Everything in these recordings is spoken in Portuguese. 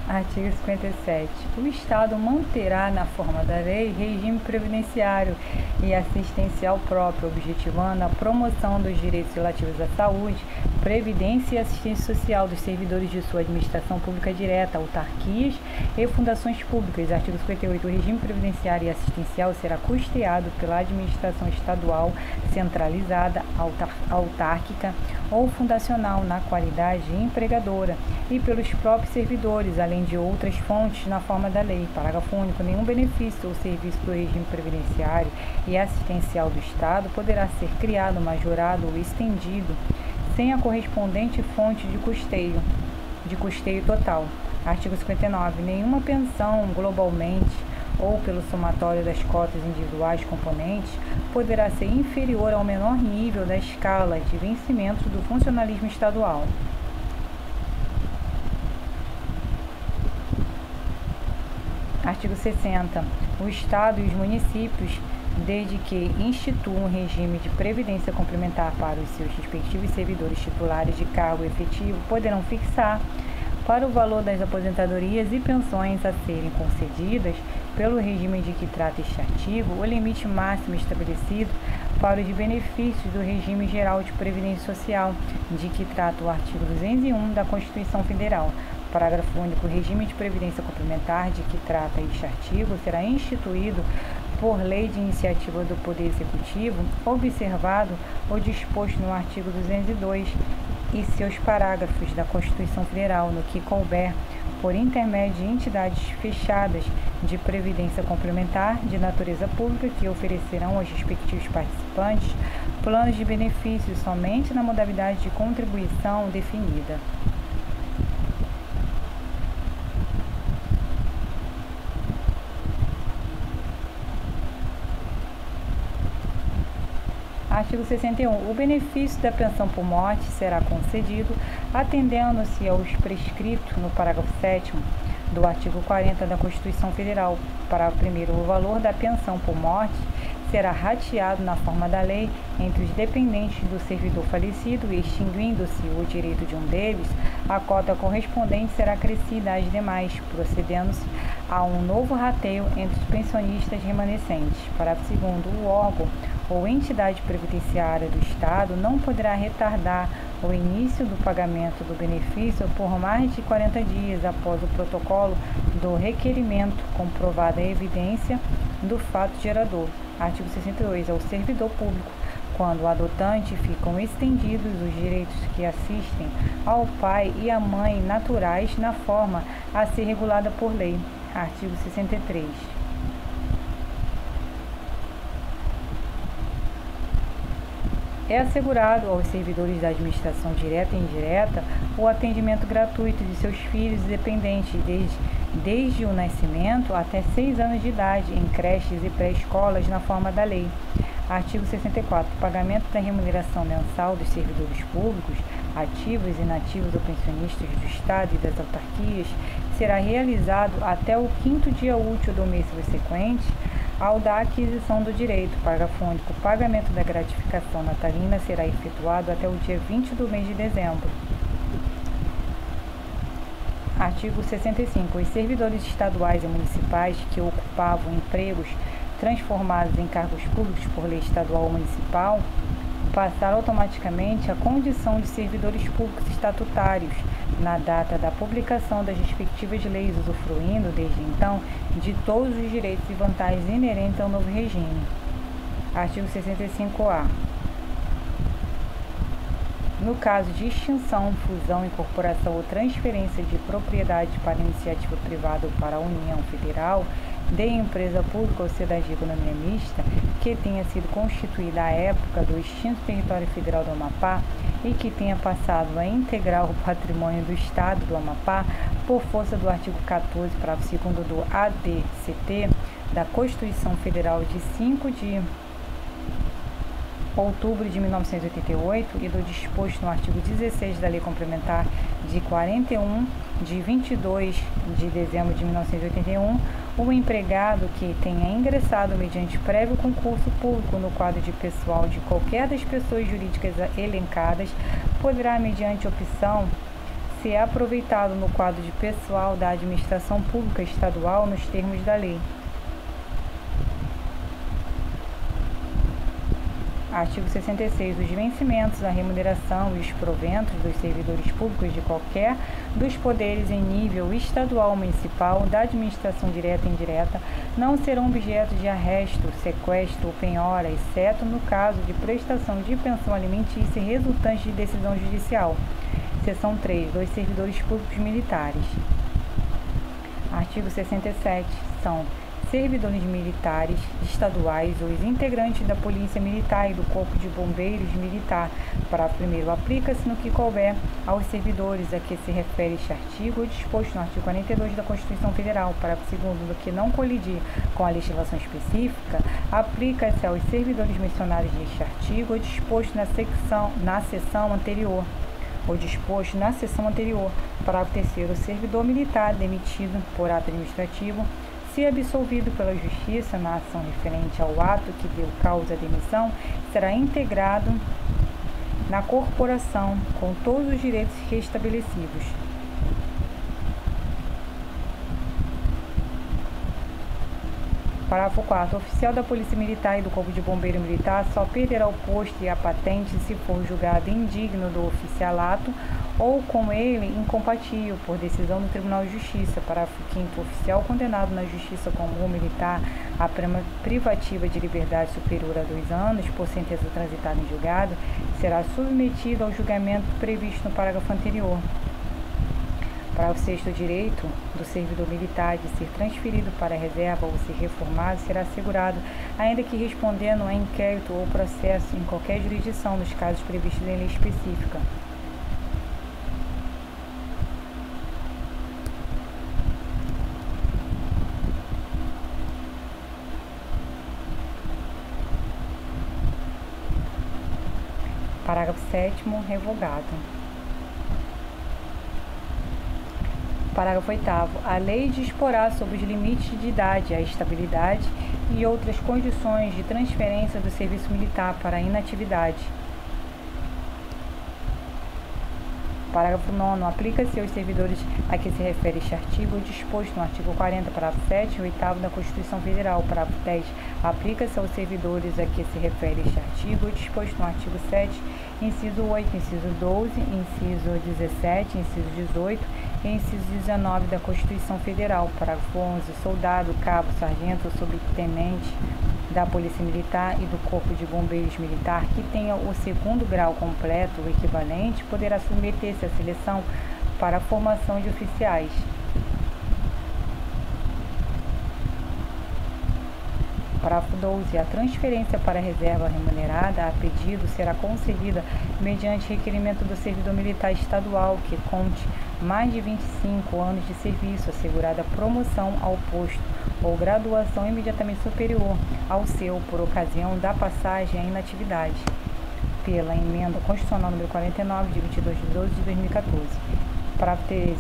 Artigo 57. O Estado manterá, na forma da lei, regime previdenciário e assistencial próprio, objetivando a promoção dos direitos relativos à saúde, previdência e assistência social dos servidores de sua administração pública direta, autarquias e fundações públicas. Artigo 58. O regime previdenciário e assistencial será custeado pela administração estadual centralizada, autárquica ou fundacional na qualidade de empregadora e pelos próprios servidores, além de outras fontes na forma da lei. Parágrafo único. Nenhum benefício ou serviço do regime previdenciário e assistencial do Estado poderá ser criado, majorado ou estendido sem a correspondente fonte de custeio total. Artigo 59. Nenhuma pensão globalmente ou pelo somatório das cotas individuais componentes poderá ser inferior ao menor nível da escala de vencimento do funcionalismo estadual. Artigo 60. O Estado e os municípios, desde que instituam um regime de previdência complementar para os seus respectivos servidores titulares de cargo efetivo, poderão fixar, para o valor das aposentadorias e pensões a serem concedidas pelo regime de que trata este artigo, o limite máximo estabelecido para os benefícios do regime geral de previdência social, de que trata o artigo 201 da Constituição Federal. Parágrafo único. O regime de previdência complementar de que trata este artigo será instituído por lei de iniciativa do Poder Executivo, observado o disposto no artigo 202 e seus parágrafos da Constituição Federal, no que couber, por intermédio de entidades fechadas de previdência complementar de natureza pública que oferecerão aos respectivos participantes planos de benefícios somente na modalidade de contribuição definida. Artigo 61. O benefício da pensão por morte será concedido atendendo-se aos prescritos no parágrafo 7º do artigo 40 da Constituição Federal. Parágrafo 1º. O valor da pensão por morte será rateado na forma da lei entre os dependentes do servidor falecido e, extinguindo-se o direito de um deles, a cota correspondente será acrescida às demais, procedendo-se a um novo rateio entre os pensionistas remanescentes. Parágrafo 2º. O órgão ou entidade previdenciária do Estado não poderá retardar o início do pagamento do benefício por mais de 40 dias após o protocolo do requerimento, comprovada a evidência do fato gerador. Artigo 62. Ao servidor público, quando o adotante, ficam estendidos os direitos que assistem ao pai e à mãe naturais na forma a ser regulada por lei. Artigo 63. É assegurado aos servidores da administração direta e indireta o atendimento gratuito de seus filhos e dependentes desde o nascimento até 6 anos de idade em creches e pré-escolas na forma da lei. Artigo 64. O pagamento da remuneração mensal dos servidores públicos, ativos e inativos ou pensionistas do Estado e das autarquias será realizado até o 5º dia útil do mês subsequente ao da aquisição do direito. Parágrafo único. O pagamento da gratificação natalina será efetuado até o dia 20 do mês de dezembro. Artigo 65. Os servidores estaduais e municipais que ocupavam empregos transformados em cargos públicos por lei estadual ou municipal passaram automaticamente a condição de servidores públicos estatutários na data da publicação das respectivas leis, usufruindo, desde então, de todos os direitos e vantagens inerentes ao novo regime. Artigo 65-A. No caso de extinção, fusão, incorporação ou transferência de propriedade para iniciativa privada ou para a União Federal, de empresa pública ou sociedade de economia mista que tenha sido constituída à época do extinto território federal do Amapá e que tenha passado a integrar o patrimônio do Estado do Amapá por força do artigo 14, parágrafo 2º do ADCT da Constituição Federal de 5 de outubro de 1988 e do disposto no artigo 16 da Lei Complementar de 41 de 22 de dezembro de 1981, o empregado que tenha ingressado mediante prévio concurso público no quadro de pessoal de qualquer das pessoas jurídicas elencadas poderá, mediante opção, ser aproveitado no quadro de pessoal da administração pública estadual nos termos da lei. Artigo 66. Os vencimentos, a remuneração e os proventos dos servidores públicos de qualquer dos poderes em nível estadual ou municipal, da administração direta e indireta, não serão objeto de arresto, sequestro ou penhora, exceto no caso de prestação de pensão alimentícia resultante de decisão judicial. Seção 3. Dos servidores públicos militares. Artigo 67. São servidores militares estaduais ou os integrantes da Polícia Militar e do Corpo de Bombeiros Militar. Parágrafo 1º. Aplica-se no que couber aos servidores a que se refere este artigo ou disposto no artigo 42 da Constituição Federal. Parágrafo 2º. Do que não colidir com a legislação específica, aplica-se aos servidores mencionados neste artigo ou disposto na seção anterior. Parágrafo 3º. O servidor militar demitido por ato administrativo, se absolvido pela Justiça na ação referente ao ato que deu causa à demissão, será integrado na corporação com todos os direitos restabelecidos. Parágrafo 4º. O oficial da Polícia Militar e do Corpo de Bombeiro Militar só perderá o posto e a patente se for julgado indigno do oficialato ou com ele incompatível por decisão do Tribunal de Justiça. Parágrafo 5º. O oficial condenado na Justiça comum militar a pena privativa de liberdade superior a 2 anos por sentença transitada em julgado será submetido ao julgamento previsto no parágrafo anterior. Parágrafo 6º. O direito do servidor militar de ser transferido para a reserva ou ser reformado será assegurado, ainda que respondendo a inquérito ou processo em qualquer jurisdição, nos casos previstos em lei específica. Parágrafo 7º. Revogado. Parágrafo 8º. A lei disporá sobre os limites de idade, a estabilidade e outras condições de transferência do serviço militar para a inatividade. Parágrafo 9º. Aplica-se aos servidores a que se refere este artigo, disposto no artigo 40, parágrafo 7 e 8º da Constituição Federal. Parágrafo 10. Aplica-se aos servidores a que se refere este artigo, disposto no artigo 7, inciso 8, inciso 12, inciso 17, inciso 18 e inciso 19 da Constituição Federal. Parágrafo 11. Soldado, cabo, sargento ou subtenente da Polícia Militar e do Corpo de Bombeiros Militar que tenha o 2º grau completo ou equivalente poderá submeter-se à seleção para a formação de oficiais. Parágrafo 12. A transferência para a reserva remunerada a pedido será concedida mediante requerimento do servidor militar estadual que conte mais de 25 anos de serviço, assegurada promoção ao posto ou graduação imediatamente superior ao seu por ocasião da passagem à inatividade, pela emenda constitucional número 49, de 22 de 12 de 2014. Parágrafo 13.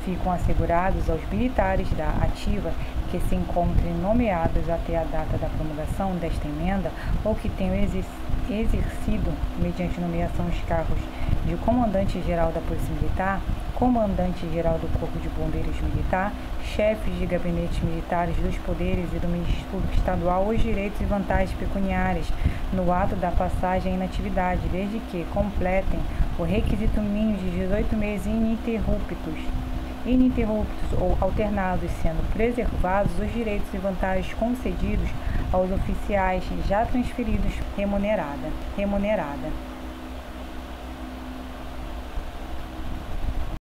Ficam assegurados aos militares da ativa que se encontrem nomeados até a data da promulgação desta emenda ou que tenham exercido, mediante nomeação, os cargos de comandante-geral da Polícia Militar, comandante-geral do Corpo de Bombeiros Militar, chefes de gabinetes militares dos poderes e do Ministério Público Estadual os direitos e vantagens pecuniárias no ato da passagem à inatividade, desde que completem o requisito mínimo de 18 meses ininterruptos ou alternados, sendo preservados os direitos e vantagens concedidos aos oficiais já transferidos remunerada.